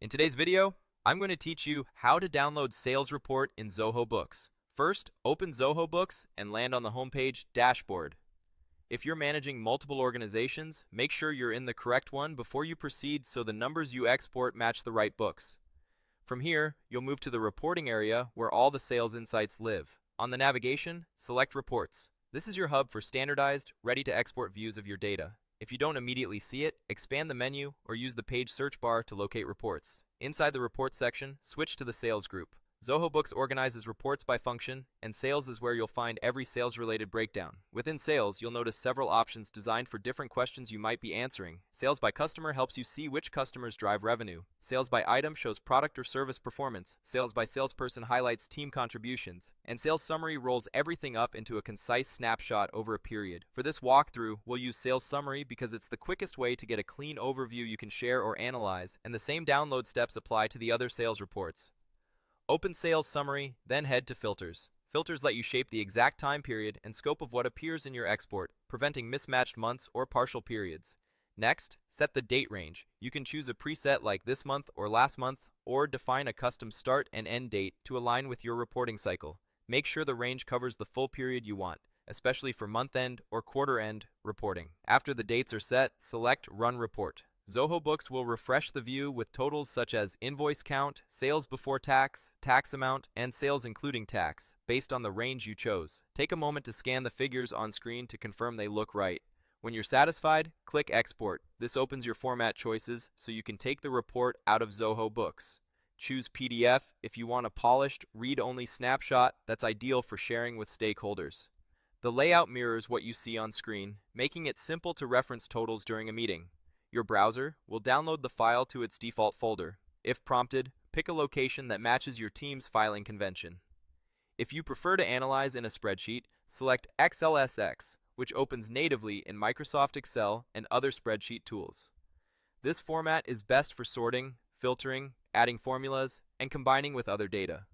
In today's video, I'm going to teach you how to download sales report in Zoho Books. First, open Zoho Books and land on the homepage Dashboard. If you're managing multiple organizations, make sure you're in the correct one before you proceed so the numbers you export match the right books. From here, you'll move to the reporting area where all the sales insights live. On the navigation, select Reports. This is your hub for standardized, ready-to-export views of your data. If you don't immediately see it, expand the menu or use the page search bar to locate reports. Inside the Reports section, switch to the Sales group. Zoho Books organizes reports by function, and Sales is where you'll find every sales-related breakdown. Within Sales, you'll notice several options designed for different questions you might be answering. Sales by Customer helps you see which customers drive revenue. Sales by Item shows product or service performance. Sales by Salesperson highlights team contributions. And Sales Summary rolls everything up into a concise snapshot over a period. For this walkthrough, we'll use Sales Summary because it's the quickest way to get a clean overview you can share or analyze, and the same download steps apply to the other sales reports. Open Sales Summary, then head to Filters. Filters let you shape the exact time period and scope of what appears in your export, preventing mismatched months or partial periods. Next, set the date range. You can choose a preset like this month or last month, or define a custom start and end date to align with your reporting cycle. Make sure the range covers the full period you want, especially for month-end or quarter-end reporting. After the dates are set, select Run Report. Zoho Books will refresh the view with totals such as invoice count, sales before tax, tax amount, and sales including tax, based on the range you chose. Take a moment to scan the figures on screen to confirm they look right. When you're satisfied, click Export. This opens your format choices so you can take the report out of Zoho Books. Choose PDF if you want a polished, read-only snapshot that's ideal for sharing with stakeholders. The layout mirrors what you see on screen, making it simple to reference totals during a meeting. Your browser will download the file to its default folder. If prompted, pick a location that matches your team's filing convention. If you prefer to analyze in a spreadsheet, select XLSX, which opens natively in Microsoft Excel and other spreadsheet tools. This format is best for sorting, filtering, adding formulas, and combining with other data.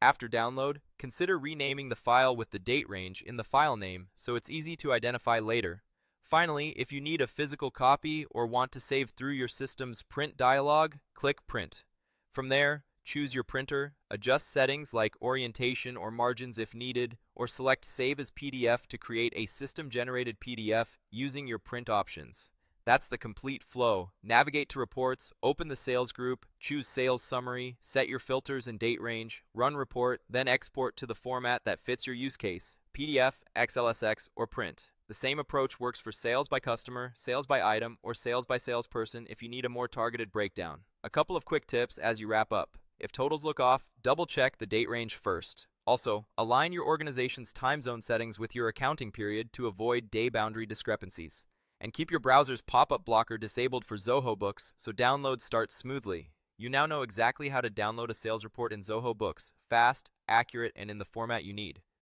After download, consider renaming the file with the date range in the file name so it's easy to identify later. Finally, if you need a physical copy or want to save through your system's print dialog, click Print. From there, choose your printer, adjust settings like orientation or margins if needed, or select Save as PDF to create a system-generated PDF using your print options. That's the complete flow. Navigate to Reports, open the Sales group, choose Sales Summary, set your filters and date range, run report, then export to the format that fits your use case, PDF, XLSX, or print. The same approach works for sales by customer, sales by item, or sales by salesperson if you need a more targeted breakdown. A couple of quick tips as you wrap up. If totals look off, double-check the date range first. Also, align your organization's time zone settings with your accounting period to avoid day boundary discrepancies. And keep your browser's pop-up blocker disabled for Zoho Books so downloads start smoothly. You now know exactly how to download a sales report in Zoho Books, fast, accurate, and in the format you need.